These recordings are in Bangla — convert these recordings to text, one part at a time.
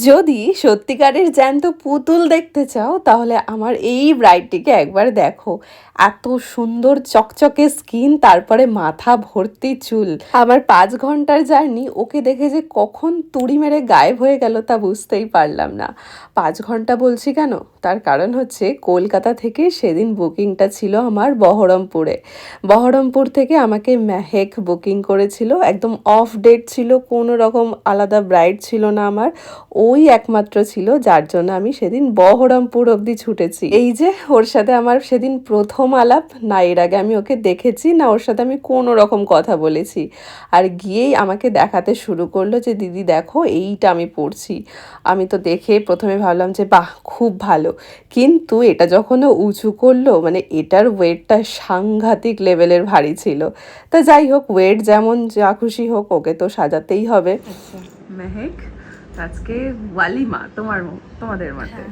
যদি সত্যিকারের জ্যান্ত পুতুল দেখতে চাও তাহলে আমার এই ব্রাইডটিকে একবার দেখো। এত সুন্দর চকচকে স্কিন, তারপরে মাথা ভর্তি চুল। আমার 5 ঘন্টার জার্নি ওকে দেখে যে কখন তুড়ি মেরে গায়েব হয়ে গেল তা বুঝতেই পারলাম না। 5 ঘন্টা বলছি কেন, তার কারণ হচ্ছে কলকাতা থেকে সেদিন বুকিংটা ছিল আমার বহরমপুরে। বহরমপুর থেকে আমাকে মেহেক বুকিং করেছিল, একদম অফ ডেট ছিল, কোনো রকম আলাদা ব্রাইড ছিল না আমার। ওই একমাত্র ছিল যার জন্য আমি সেদিন বহরমপুর অবধি ছুটেছি। এই যে ওর সাথে আমার সেদিন প্রথম আলাপ, না এর আগে আমি ওকে দেখেছি না ওর সাথে আমি কোনো রকম কথা বলেছি। আর গিয়েই আমাকে দেখাতে শুরু করলো যে দিদি দেখো এইটা আমি পরছি। আমি তো দেখে প্রথমে ভাবলাম যে বাহ খুব ভালো, কিন্তু এটা যখন ও উঁচু করলো মানে এটার ওয়েটটা সাংঘাতিক লেভেলের ভারী ছিল। তা যাই হোক, ওয়েট যেমন যা খুশি হোক, ওকে তো সাজাতেই হবে। আচ্ছা মেহেক, আজকে ওয়ালিমা তোমাদের মতে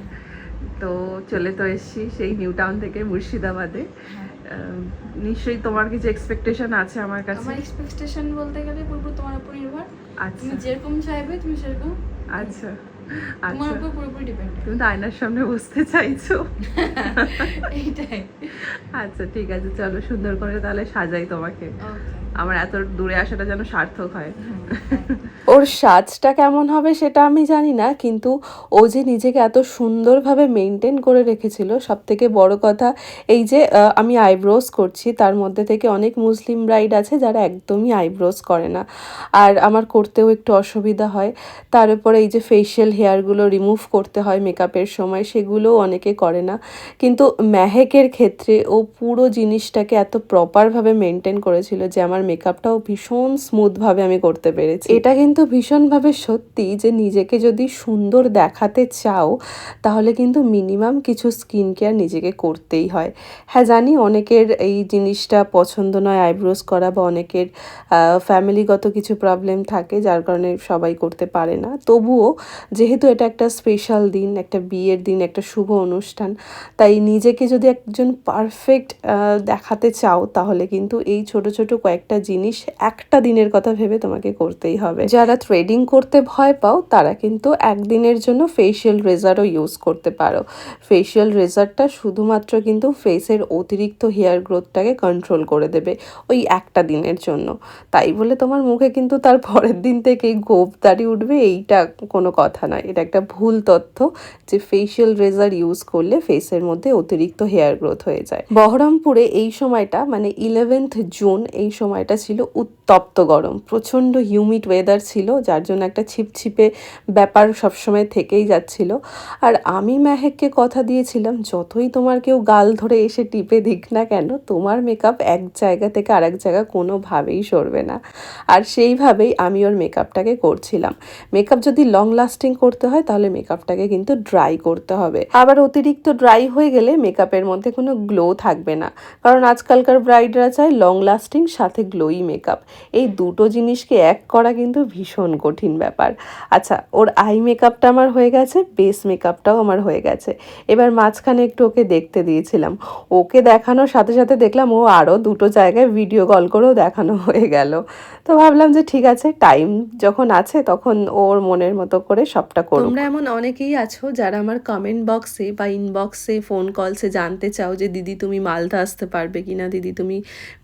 তো চলে তো এসছি সেই নিউ টাউন থেকে মুর্শিদাবাদে। নিশ্চয়ই তোমার কিছু এক্সপেকটেশন আছে আমার কাছে। আমার এক্সপেকটেশন বলতে গেলে পুরোপুরি তোমার উপর নির্ভর। আচ্ছা তুমি যেরকম চাইবে তুমি সেরকম। আচ্ছা তোমার আচ্ছা, উপর পুরোপুরি ডিপেন্ড। তুমি তো আয়নার সামনে বসতে চাইছো। এইটাই। আচ্ছা ঠিক আছে, চলো সুন্দর করে তাহলে সাজাই তোমাকে। আমার এত দূরে আসাটা যেন সার্থক হয়। ওর সাজটা কেমন হবে সেটা আমি জানি না, কিন্তু ও যে নিজেকে এত সুন্দরভাবে মেনটেন করে রেখেছিল। সব থেকে বড় কথা এই যে আমি আইব্রোজ করছি, তার মধ্যে থেকে অনেক মুসলিম ব্রাইড আছে যারা একদমই আইব্রোজ করে না, আর আমার করতেও একটু অসুবিধা হয়। তার উপরে এই যে ফেশিয়াল হেয়ারগুলো রিমুভ করতে হয় মেকআপের সময়, সেগুলোও অনেকে করে না। কিন্তু মেহেকের ক্ষেত্রে ও পুরো জিনিসটাকে এত প্রপারভাবে মেনটেন করেছিল যে আমার মেকআপটাও ভীষণ স্মুথভাবে আমি করতে পেরেছি। এটা কিন্তু ভীষণভাবে সত্যি যে নিজেকে যদি সুন্দর দেখাতে চাও তাহলে কিন্তু মিনিমাম কিছু স্কিন কেয়ার নিজেকে করতেই হয়। হ্যাঁ জানি অনেকের এই জিনিসটা পছন্দ নয় আইব্রোজ করা, বা অনেকের ফ্যামিলিগত কিছু প্রবলেম থাকে যার কারণে সবাই করতে পারে না। তবুও যেহেতু এটা একটা স্পেশাল দিন, একটা বিয়ের দিন, একটা শুভ অনুষ্ঠান, তাই নিজেকে যদি একজন পারফেক্ট দেখাতে চাও তাহলে কিন্তু এই ছোট ছোট কয়েকটা জিনিস একটা দিনের কথা ভেবে তোমাকে করতেই হবে। যারা থ্রেডিং করতে ভয় পাও তারা কিন্তু একদিনের জন্য ফেশিয়াল রেজারও ইউজ করতে পারো। ফেশিয়াল রেজারটা শুধুমাত্র কিন্তু ফেসের অতিরিক্ত হেয়ার গ্রোথটাকে কন্ট্রোল করে দেবে ওই একটা দিনের জন্য। তাই বলে তোমার মুখে কিন্তু তার পরের দিন থেকেই গোঁফ দাড়ি উঠবে এইটা কোনো কথা নয়। এটা একটা ভুল তথ্য যে ফেশিয়াল রেজার ইউজ করলে ফেসের মধ্যে অতিরিক্ত হেয়ার গ্রোথ হয়ে যায়। বহরমপুরে এই সময়টা মানে 11th জুন, এই সময়টা ছিল উত্তপ্ত গরম, প্রচণ্ড হিউমিড ওয়েদার ছিল, যার জন্য একটা ছিপছিপে ব্যাপার সবসময় থেকেই যাচ্ছিল। আর আমি মেহেককে কথা দিয়েছিলাম যতই তোমার কেউ গাল ধরে এসে টিপে দিক না কেন, তোমার মেকআপ এক জায়গা থেকে আরেক জায়গা কোনোভাবেই সরবে না। আর সেইভাবেই আমি ওর মেকআপটাকে করছিলাম। মেকআপ যদি লং লাস্টিং করতে হয় তাহলে মেকআপটাকে কিন্তু ড্রাই করতে হবে, আবার অতিরিক্ত ড্রাই হয়ে গেলে মেকআপের মধ্যে কোনো গ্লো থাকবে না। কারণ আজকালকার ব্রাইডরা চায় লং লাস্টিং সাথে গ্লোই মেকআপ, এই দুটো জিনিসকে এক করা কিন্তু ভীষণ কঠিন ব্যাপার। আচ্ছা, ওর আই মেকআপটা আমার হয়ে গেছে, বেস মেকআপটাও আমার হয়ে গেছে। এবার মাঝখানে একটু ওকে দেখতে দিয়েছিলাম, ওকে দেখানোর সাথে সাথে দেখলাম ও আরও দুটো জায়গায় ভিডিও কল করেও দেখানো হয়ে গেল। তো ভাবলাম যে ঠিক আছে, টাইম যখন আছে তখন ওর মনের মতো করে সবটা করুক। তোমরা এমন অনেকেই আছো যারা আমার কমেন্ট বক্সে বা ইনবক্সে ফোন কলসে জানতে চাও যে দিদি তুমি মালদা আসতে পারবে কিনা, দিদি তুমি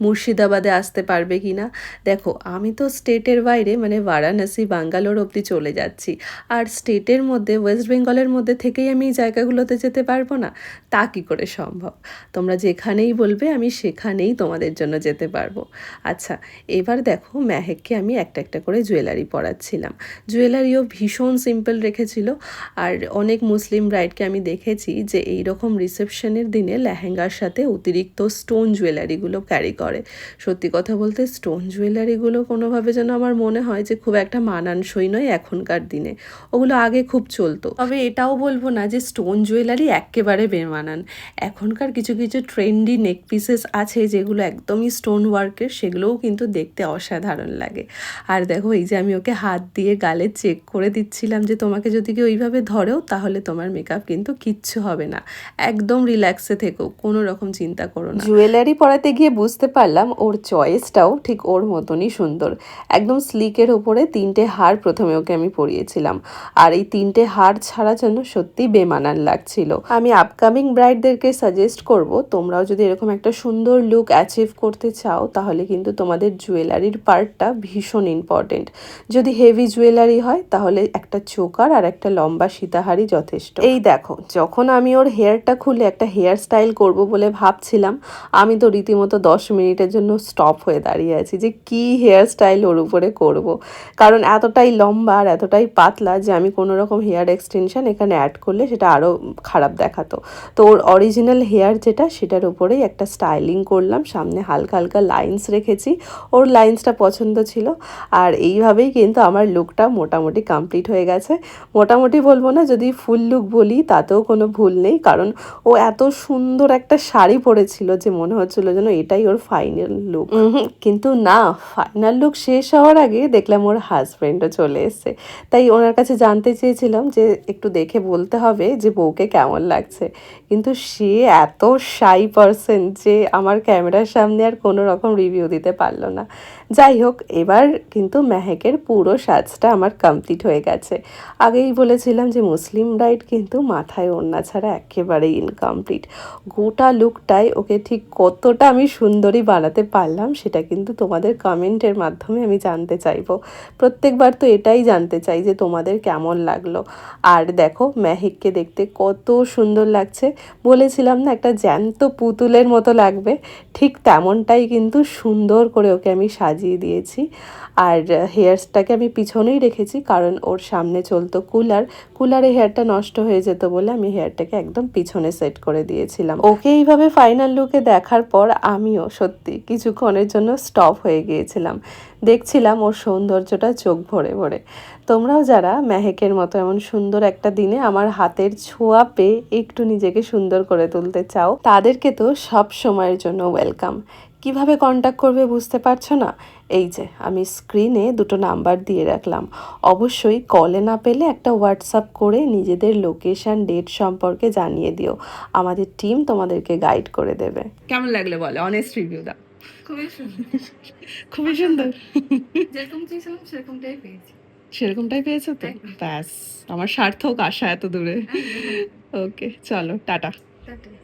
মুর্শিদাবাদে আসতে পারবে কিনা। দেখো আমি তো স্টেটের বাইরে মানে বারাণসী ব্যাঙ্গালোর অবধি চলে যাচ্ছি, আর স্টেটের মধ্যে ওয়েস্ট বেঙ্গলের মধ্যে থেকেই আমি এই জায়গাগুলোতে যেতে পারবো না, তা কী করে সম্ভব? তোমরা যেখানেই বলবে আমি সেখানেই তোমাদের জন্য যেতে পারবো। আচ্ছা, এবার দেখো মেহেককে আমি একটা একটা করে জুয়েলারি পরাচ্ছিলাম। জুয়েলারিও ভীষণ সিম্পল রেখেছিল। আর অনেক মুসলিম ব্রাইডকে আমি দেখেছি যে এই রকম রিসেপশনের দিনে লেহেঙ্গার সাথে অতিরিক্ত স্টোন জুয়েলারিগুলো ক্যারি করে। সত্যি কথা বলতে স্টোন জুয়েলারিগুলো কোনোভাবে যেন আমার মনে হয় যে খুব একটা মানানসই নয় এখনকার দিনে। ওগুলো আগে খুব চলতো, তবে এটাও বলবো না যে স্টোন জুয়েলারি একেবারে বেমানান। এখনকার কিছু কিছু ট্রেন্ডি নেক পিসেস আছে যেগুলো একদমই স্টোন ওয়ার্কের, সেগুলোও কিন্তু দেখতে অসাধারণ লাগে। আর দেখো এই যে আমি ওকে হাত দিয়ে গালে চেক করে দিচ্ছিলাম যে তোমাকে যদি কেউ ওইভাবে ধরেও তাহলে তোমার মেকআপ কিন্তু কিচ্ছু হবে না। একদম রিল্যাক্সে থেকো, কোনো রকম চিন্তা করো না। জুয়েলারি পরাতে গিয়ে বুঝতে পারলাম ওর চয়েসটাও ঠিক ওর মতনই সুন্দর। একদম স্লিকের ওপরে 3টে হার প্রথমে ওকে আমি পরিয়েছিলাম, আর এই 3টে হার ছাড়া যেন সত্যি বেমানান লাগছিল। আমি আপকামিং ব্রাইডদেরকে সাজেস্ট করব, তোমরাও যদি এরকম একটা সুন্দর লুক অ্যাচিভ করতে চাও তাহলে কিন্তু তোমাদের জুয়েলারির পার্টটা ভীষণ ইম্পর্টেন্ট। যদি হেভি জুয়েলারি হয় তাহলে একটা চোকার আর একটা লম্বা সীতাহারই যথেষ্ট। এই দেখো, যখন আমি ওর হেয়ারটা খুলে একটা হেয়ার স্টাইল করব বলে ভাবছিলাম, আমি তো রীতিমতো 10 মিনিটের জন্য স্টপ হয়ে দাঁড়িয়ে আছি যে কি হেয়ার স্টাইল ওর উপরে করব। কারণ এতটাই লম্বা আর এতটাই পাতলা যে আমি কোনো রকম হেয়ার এক্সটেনশন এখানে অ্যাড করলে সেটা আরও খারাপ দেখাতো। তো ওর অরিজিনাল হেয়ার যেটা, সেটার উপরেই একটা স্টাইলিং করলাম, সামনে হালকা হালকা লাইন্স রেখেছি, ওর লাইন্সটা পছন্দ ছিল। আর এইভাবেই কিন্তু আমার লুকটা মোটামুটি কমপ্লিট হয়ে গেছে। মোটামুটি বলবো না, যদি ফুল লুক বলি তাতেও কোনো ভুল নেই, কারণ ও এত সুন্দর একটা শাড়ি পরেছিল যে মনে হচ্ছিল যেন এটাই ওর ফাইনাল লুক। কিন্তু না, ফাইনাল লুক শেষ হওয়ার আগে দেখলাম ওর হাজব্যান্ডও চলে এসছে। তাই ওনার কাছে জানতে চেয়েছিলাম যে একটু দেখে বলতে হবে যে বউকে কেমন লাগছে, কিন্তু সে এত শাই পারসন যে আমার ক্যামেরার সামনে আর কোনো রকম রিভিউ দিতে পারলো না। যাই হোক, এবার কিন্তু মেহেকের পুরো সাজটা আমার কমপ্লিট হয়ে গেছে। আগেই বলেছিলাম যে মুসলিম ব্রাইড কিন্তু মাথায় ওড়না ছাড়া একেবারেই ইনকমপ্লিট। গোটা লুকটাই ওকে ঠিক কতটা আমি সুন্দরী বানাতে পারলাম সেটা কিন্তু তোমাদের কমেন্টের মাধ্যমে আমি জানতে চাইবো। প্রত্যেকবার তো এটাই জানতে চাই যে তোমাদের কেমন লাগলো। আর দেখো, মেহেককে দেখতে কত সুন্দর লাগছে। বলেছিলাম না একটা জ্যান্ত পুতুলের মতো লাগবে, ঠিক তেমনটাই কিন্তু সুন্দর করে ওকে আমি সাজিয়ে দিয়েছি। আর হেয়ারসটাকে আমি পিছনেই রেখেছি, কারণ ওর সামনে চলতো কুলারে হেয়ারটা নষ্ট হয়ে যেত বলে আমি হেয়ারটাকে একদম পিছনে সেট করে দিয়েছিলাম। ওকে এইভাবে ফাইনাল লুকে দেখার পর আমিও সত্যি কিছুক্ষণের জন্য স্টপ হয়ে গিয়েছিলাম, দেখছিলাম ওর সৌন্দর্যটা চোখ ভরে ভরে। তোমরাও যারা মেহেকের মতো এমন সুন্দর একটা দিনে আমার হাতের ছোঁয়া পেয়ে একটু নিজেকে সুন্দর করে তুলতে চাও, তাদেরকে তো সব সময়ের জন্য ওয়েলকাম। কিভাবে কন্ট্যাক্ট করবে বুঝতে পারছো না? এই যে আমি স্ক্রিনে 2টো নাম্বার দিয়ে রাখলাম, অবশ্যই কলে না পেলে একটা হোয়াটসঅ্যাপ করে নিজেদের লোকেশন ডেট সম্পর্কে জানিয়ে দিও, আমাদের টিম তোমাদেরকে গাইড করে দেবে। কেমন লাগলো বলে, অনেস্ট রিভিউ দাও। খুবই সুন্দর, খুবই সুন্দর। যেরকম চেয়েছিলাম সেরকমটাই পেয়েছি। সেরকমটাই পেয়েছো তো? একদম। ব্যাস, আমার সার্থক আশা এত দূরে। ওকে, চলো টাটা। টাটা।